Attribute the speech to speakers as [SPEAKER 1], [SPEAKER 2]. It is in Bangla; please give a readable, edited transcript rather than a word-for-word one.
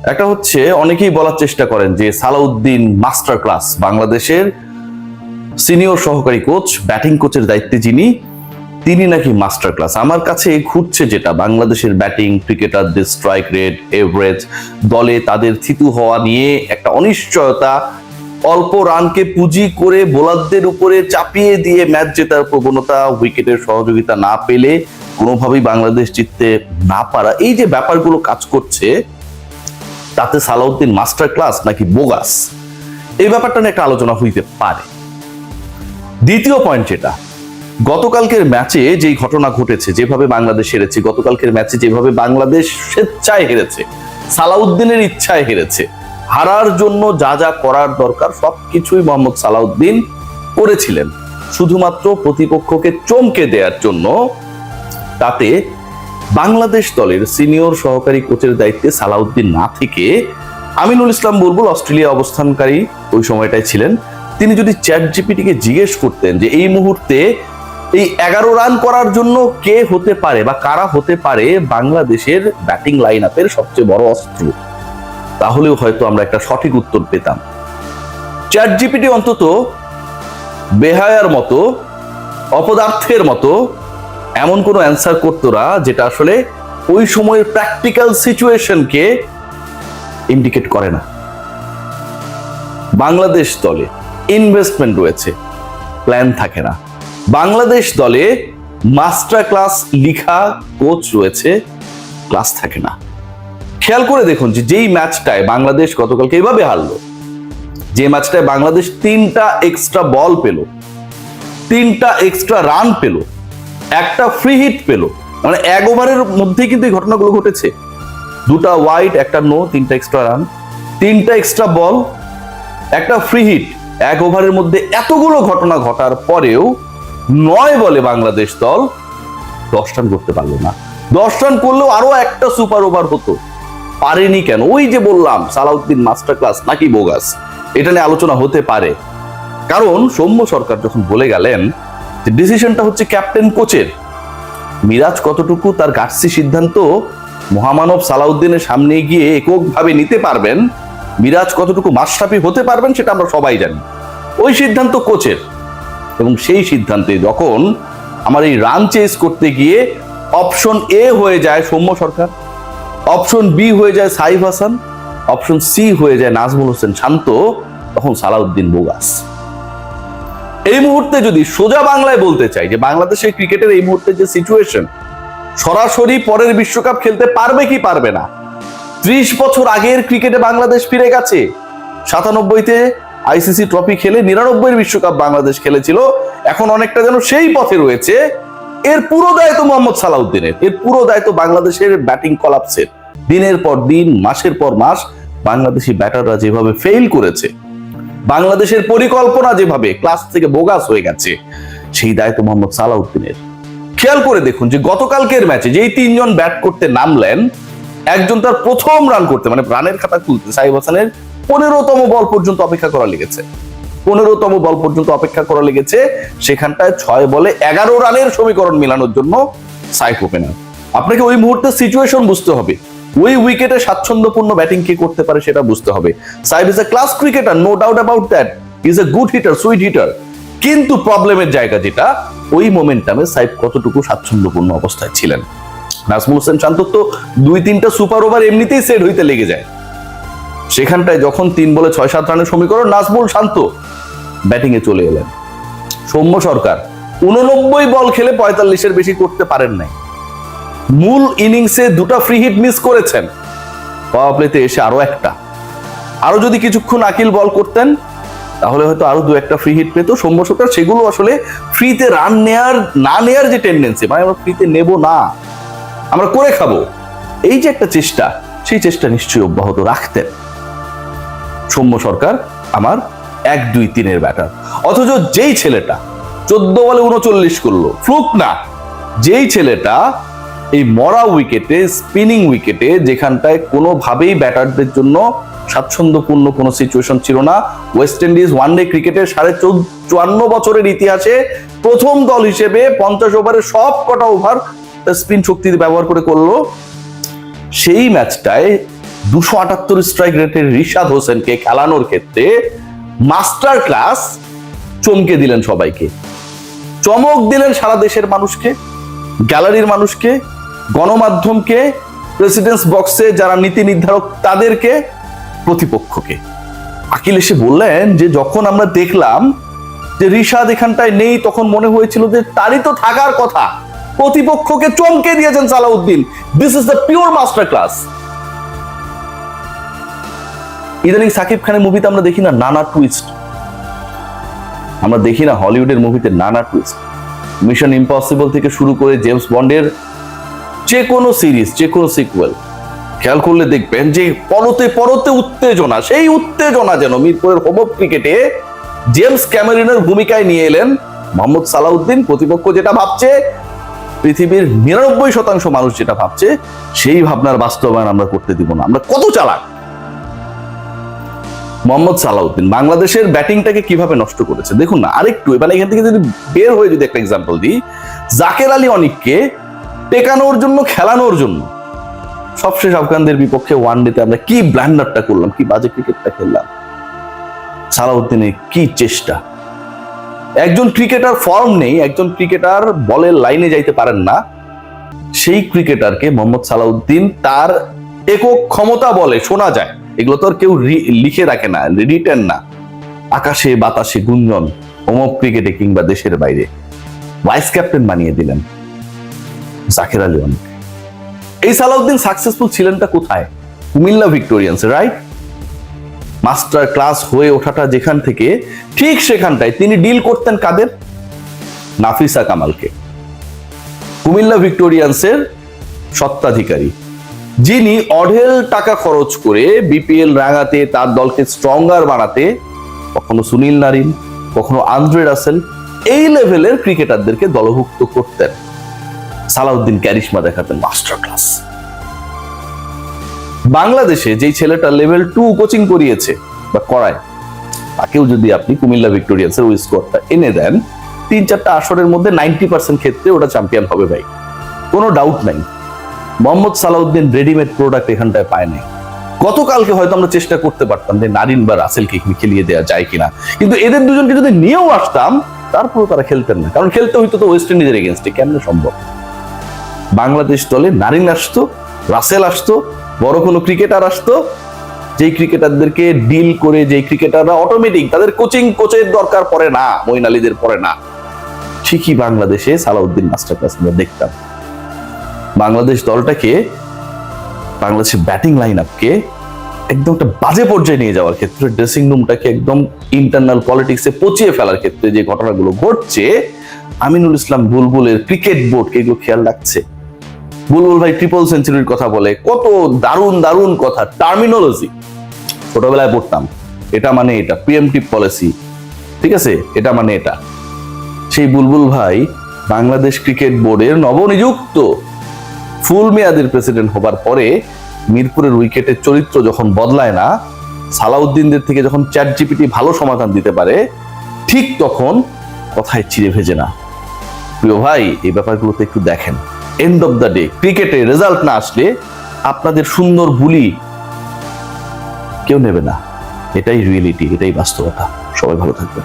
[SPEAKER 1] একটা হচ্ছে অনেকেই বলার চেষ্টা করেন যে সালাউদ্দিন মাস্টার ক্লাস, বাংলাদেশের সিনিয়র সহকারী কোচ, ব্যাটিং কোচের দায়িত্বে যিনি, তিনি নাকি মাস্টার ক্লাস। আমার কাছে ঘুরছে যেটা বাংলাদেশের ব্যাটিং ক্রিকেটারদের স্ট্রাইক রেট, এভারেজ, দলে তাদের থিতু হওয়া নিয়ে একটা অনিশ্চয়তা, অল্প রানকে পুঁজি করে বোলারদের উপরে চাপিয়ে দিয়ে ম্যাচ জেতার প্রবণতা, উইকেটের সহযোগিতা না পেলে কোনোভাবেই বাংলাদেশ জিততে না পারা, এই যে ব্যাপারগুলো কাজ করছে, তাতে সালাউদ্দিন মাস্টার ক্লাস নাকি বোগাস, এই ব্যাপারটা নিয়ে একটা আলোচনা হইতে পারে। দ্বিতীয় পয়েন্ট যেটা, গতকালকের ম্যাচে যেই ঘটনা ঘটেছে, যেভাবে বাংলাদেশ হেরেছে, গতকালকের ম্যাচে যেভাবে বাংলাদেশ স্বেচ্ছায় হেরেছে, সালাউদ্দিনের ইচ্ছায় হেরেছে, হারার জন্য যা যা করার দরকার সবকিছুই মোহাম্মদ সালাউদ্দিন করেছিলেন শুধুমাত্র প্রতিপক্ষকে চমকে দেওয়ার জন্য। তাতে বাংলাদেশ দলের সিনিয়র সহকারী কোচের দায়িত্বে সালাউদ্দিন না থেকে আমিনুল ইসলাম বুলবুল, অস্ট্রেলিয়া অবস্থানকারী ওই সময়টায় ছিলেন, তিনি যদি চ্যাট জিপিটিকে জিজ্ঞেস করতেন যে এই মুহূর্তে এই 11 রান করার জন্য কে হতে পারে বা কারা হতে পারে বাংলাদেশের ব্যাটিং লাইন আপের সবচেয়ে বড় অস্ত্র, তাহলেও হয়তো আমরা একটা সঠিক উত্তর পেতাম। চ্যাট জিপিটি অন্তত বেহায়ার মতো, অপদার্থের মতো এমন কোনো অ্যান্সার করতো না যেটা আসলে ওই সময়ের প্র্যাকটিক্যাল সিচুয়েশনকে ইন্ডিকেট করে না। বাংলাদেশ দলে ইনভেস্টমেন্ট রয়েছে, প্ল্যান থাকে না। বাংলাদেশ দলে মাস্টার ক্লাস লিখা কোচ রয়েছে, ক্লাস থাকে না। খেয়াল করে দেখুন যে যেই ম্যাচটায় বাংলাদেশ গতকালকে এইভাবে হারলো, যে ম্যাচটায় বাংলাদেশ 3টা এক্সট্রা বল পেল, 3টা এক্সট্রা রান পেল, একটা ফ্রি হিট পেল, মানে 1 ওভারের মধ্যেই কিন্তু এই ঘটনাগুলো ঘটেছে। 2টা ওয়াইড, একটা নো, 3টা এক্সট্রা রান, 3টা এক্সট্রা বল, একটা ফ্রি হিট, 1 ওভারের মধ্যে এতগুলো ঘটনা ঘটার পরেও 9 বলে বাংলাদেশ দল 10 রান করতে পারলো না। 10 রান করলেও আরো একটা সুপার ওভার হতো, পারেনি কেন? ওই যে বললাম, সালাউদ্দিন মাস্টার ক্লাস নাকি বোগাস, এটা নিয়ে আলোচনা হতে পারে। কারণ সৌম্য সরকার যখন বলে গেলেন যে ডিসিশনটা হচ্ছে ক্যাপ্টেন কোচের, মিরাজ কতটুকু তার গার্সি সিদ্ধান্ত মহামানব সালাউদ্দিনের সামনে গিয়ে এককভাবে নিতে পারবেন, মিরাজ কতটুকু মাশরাফি হতে পারবেন, সেটা আমরা সবাই জানি। ওই সিদ্ধান্ত কোচের, এবং সেই সিদ্ধান্তে যখন আমার এই রান চেস করতে গিয়ে অপশন এ হয়ে যায় সৌম্য সরকার, অপশন বি হয়ে যায় সাইফ হাসান, অপশন সি হয়ে যায় নাজমুল হোসেন শান্ত, তখন সালাউদ্দিন বোগাস। এই মুহূর্তে যদি সোজা বাংলায় বলতে চাই যে বাংলাদেশের ক্রিকেটের এই মুহূর্তে যে সিচুয়েশন, সরাসরি পরের বিশ্বকাপ খেলতে পারবে কি পারবে না, 30 বছর আগের ক্রিকেটে বাংলাদেশ ফিরে গেছে। 97-তে আইসিসি ট্রফি খেলে 99-এর বিশ্বকাপ বাংলাদেশ খেলেছিল, এখন অনেকটা যেন সেই পথে রয়েছে। এর পুরো দায়িত্ব মোহাম্মদ সালাউদ্দিনের, এর পুরো দায়িত্ব বাংলাদেশের ব্যাটিং কলাপসের। দিনের পর দিন, মাসের পর মাস বাংলাদেশি ব্যাটাররা যেভাবে ফেল করেছে, বাংলাদেশের পরিকল্পনা যেভাবে ক্লাস থেকে বোগাস হয়ে গেছে, সেই দায়িত্ব মোহাম্মদ সালাউদ্দিনের। খেয়াল করে দেখুন যে গতকালকের ম্যাচে যেই 3 জন ব্যাট করতে নামলেন, একজন তার প্রথম রান করতে, মানে রানের খাতা খুলতে সাইফ হাসানের 15তম বল পর্যন্ত অপেক্ষা করা লেগেছে, 15তম বল পর্যন্ত অপেক্ষা করা লেগেছে। সেখানটায় 6 বলে 11 রানের সমীকরণ মেলানোর জন্য সাইফ ওপেনার। আপনাকে ওই মুহূর্তে সিচুয়েশন বুঝতে হবে, ওই উইকেটে স্বাচ্ছন্দ্যপূর্ণ ব্যাটিং কে করতে পারে সেটা বুঝতে হবে। Saif is a class cricketer, no doubt about that, is a good hitter, sweet hitter. কিন্তু প্রবলেমের জায়গা যেটা, ওই মোমেন্টামে সাইফ কতটুকু স্বাচ্ছন্দ্যপূর্ণ অবস্থায় ছিলেন। নাজমুল হোসেন শান্ত তো 2-3টা সুপার ওভার এমনিতেই সেট হইতে লেগে যায়, সেখানটায় যখন 3 বলে 6-7 রানের সমীকরণ, নাজমুল শান্ত ব্যাটিং এ চলে এলেন। সৌম্য সরকার 89 বল খেলে 45-এর বেশি করতে পারেন নাই। মূল ইনিংসে 2টা ফ্রি হিট মিস করেছেন, পাওয়ার প্লেতে এসে আরো একটা। আরো যদি কিছুক্ষণ আকিল বল করতেন তাহলে হয়তো আরো 2-1টা ফ্রি হিট পেত সৌম্য সরকার। সেগুলো আসলে ফ্রিতে রান না নেয়ার যে টেন্ডেন্সি, মানে আমরা ফ্রিতে নেব না, আমরা করে খাবো, এই যে একটা চেষ্টা, সেই চেষ্টা নিশ্চয়ই অব্যাহত রাখতেন সৌম্য সরকার, আমার 1-2-3-এর ব্যাটার। অথচ যেই ছেলেটা 14 বলে 39 করলো, ফ্লুক না, যেই ছেলেটা এই মরা উইকেটে, স্পিনিং উইকেটে, যেখানটায় কোনোভাবেই ব্যাটারদের জন্য স্বাচ্ছন্দ্যপূর্ণ কোনো সিচুয়েশন ছিল না, ওয়েস্ট ইন্ডিজ ওয়ানডে ক্রিকেটের 54 বছরের ইতিহাসে প্রথম দল হিসেবে 50 ওভারের সব কটা ওভার স্পিন শক্তি ব্যবহার করে করলো, সেই ম্যাচটায় 278 স্ট্রাইক রেটের রিশাদ হোসেনকে খেলানোর ক্ষেত্রে মাস্টার ক্লাস চমকে দিলেন সবাইকে, চমক দিলেন সারা দেশের মানুষকে, গ্যালারির মানুষকে, গণমাধ্যমকে, প্রেসিডেন্টস বক্সে যারা নীতি নির্ধারক তাদেরকে, প্রতিপক্ষকে। আকিল এসে বললেন যে যখন আমরা দেখলাম যে রিশাদ এখানটায় নেই তখন মনে হয়েছিল যে তারই তো থাকার কথা। প্রতিপক্ষকে চমকে দিয়েছেন Salauddin. This is the pure master class. ইদানিং সাকিব খানের মুভিতে আমরা দেখি না নানা টুইস্ট, আমরা দেখি না হলিউডের মুভিতে নানা টুইস্ট। মিশন ইম্পসিবল থেকে শুরু করে জেমস বন্ডের যে কোনো সিরিজ, যে কোনো সিকুয়েল খেয়াল করলে দেখবেন যে পরতে পরতে উত্তেজনা, সেই উত্তেজনা যেন মিরপুরের হোম অফ ক্রিকেটে জেমস ক্যামেরনের ভূমিকায় নিয়ে এলেন মোহাম্মদ সালাউদ্দিন। প্রতিপক্ষ যেটা ভাবছে, পৃথিবীর 99% মানুষ যেটা ভাবছে, সেই ভাবনার বাস্তবায়ন আমরা করতে দিব না। আমরা কত চালাক! মোহাম্মদ সালাউদ্দিন বাংলাদেশের ব্যাটিংটাকে কিভাবে নষ্ট করেছে দেখুন না। আরেকটু এবার এখান থেকে যদি বের হয়ে যদি একটা এক্সাম্পল দিই, জাকের আলী অনিককে টেকানোর জন্য, খেলানোর জন্য সবশেষ আফগানদের বিপক্ষে ওয়ানডেতে আমরা কি ব্ল্যান্ডারটা করলাম, কি বাজে ক্রিকেটটা খেললাম। সালাউদ্দিনের কি চেষ্টা! একজন ক্রিকেটার ফর্ম নেই, একজন ক্রিকেটার বলের লাইনে যাইতে পারেন না, সেই ক্রিকেটারকে মোহাম্মদ সালাউদ্দিন তার একক ক্ষমতা বলে শোনা যায়, এগুলো তো আর কেউ লিখে রাখে না, রিটেন না, আকাশে বাতাসে গুঞ্জন, হোম অফ ক্রিকেটে কিংবা দেশের বাইরে ভাইস ক্যাপ্টেন বানিয়ে দিলেন জাকের আলী অনিক। এই সালাউদ্দিন সাকসেসফুল ছিলেনটা কোথায়? Comilla Victorians, right? Master class হয়ে ওঠাটা যেখান থেকে, ঠিক সেখানটায় তিনি ডিল করতেন কাদের? নাফিসা কামালকে, কুমিল্লা ভিক্টোরিয়ান্সের স্বত্বাধিকারী, যিনি অঢেল টাকা খরচ করে বিপিএল রাঙাতে, তার দলকে স্ট্রঙ্গার বানাতে কখনো সুনীল নারিন, কখনো আন্দ্রে রাসেল, এই লেভেলের ক্রিকেটারদেরকে দলভুক্ত করতেন। সালাউদ্দিন ক্যারিশমা দেখাতেন, মাস্টার ক্লাস। বাংলাদেশে যেই ছেলেটা লেভেল 2 কোচিং করিয়েছে বা করায়, তাকেও যদি আপনি কুমিল্লা ভিক্টোরিয়ান্সের ওই স্কোয়াডটা এনে দেন, 3-4টা আসরের মধ্যে 90% ক্ষেত্রে ওটা চ্যাম্পিয়ন হবে ভাই, কোনো ডাউট নাই। মোহাম্মদ সালাউদ্দিন রেডিমেড প্রোডাক্ট এখানটায় পায় নাই। গতকালকে হয়তো আমরা চেষ্টা করতে পারতাম যে নারিন বা রাসেলকে খেলিয়ে দেওয়া যায় কিনা, কিন্তু এদের দুজনকে যদি নিয়েও আসতাম তারপরেও তারা খেলতেন না, কারণ খেলতে হইতো তো ওয়েস্ট ইন্ডিজের এগেনস্টে। কেমনে সম্ভব? বাংলাদেশ দলে নারিন আসতো, রাসেল আসতো, বড় কোনো ক্রিকেটার আসতো, যেই ক্রিকেটারদেরকে ডিল করে, যেই ক্রিকেটাররা অটোমেটিক তাদের কোচের দরকার পড়ে না, মঈন আলীদের পড়ে না, ঠিকই বাংলাদেশে সালাউদ্দিন মাস্টার ক্লাস আমরা দেখতাম। বাংলাদেশ দলটাকে, বাংলাদেশের ব্যাটিং লাইন আপকে একদম একটা বাজে পর্যায়ে নিয়ে যাওয়ার ক্ষেত্রে, ড্রেসিং রুমটাকে একদম ইন্টারনাল পলিটিক্সে পচিয়ে ফেলার ক্ষেত্রে যে ঘটনাগুলো ঘটছে, আমিনুল ইসলাম বুলবুলের ক্রিকেট বোর্ডকে এগুলো খেয়াল রাখছে। বুলবুল ভাই ট্রিপল সেঞ্চুরির কথা বলে, কত দারুণ দারুণ কথা, টার্মিনোলজি ছোটবেলায় পড়তাম, এটা মানে এটা, প্রিএমটিভ পলিসি, ঠিক আছে, এটা মানে এটা। সেই বুলবুল ভাই বাংলাদেশ ক্রিকেট বোর্ডের নবনিযুক্ত ফুল মেয়াদের প্রেসিডেন্ট হবার পরে মিরপুরের উইকেটের চরিত্র যখন বদলায় না, সালাউদ্দিনদের থেকে যখন চ্যাট জিপিটি ভালো সমাধান দিতে পারে, ঠিক তখন কথায় চিড়ে ভেজে না। প্রিয় ভাই, এই ব্যাপারগুলোতে একটু দেখেন। এন্ড অফ দ্য ডে ক্রিকেটে রেজাল্ট না আসলে আপনাদের সুন্দর বুলি কেউ নেবে না, এটাই রিয়েলিটি, এটাই বাস্তবতা। সবাই ভালো থাকবেন।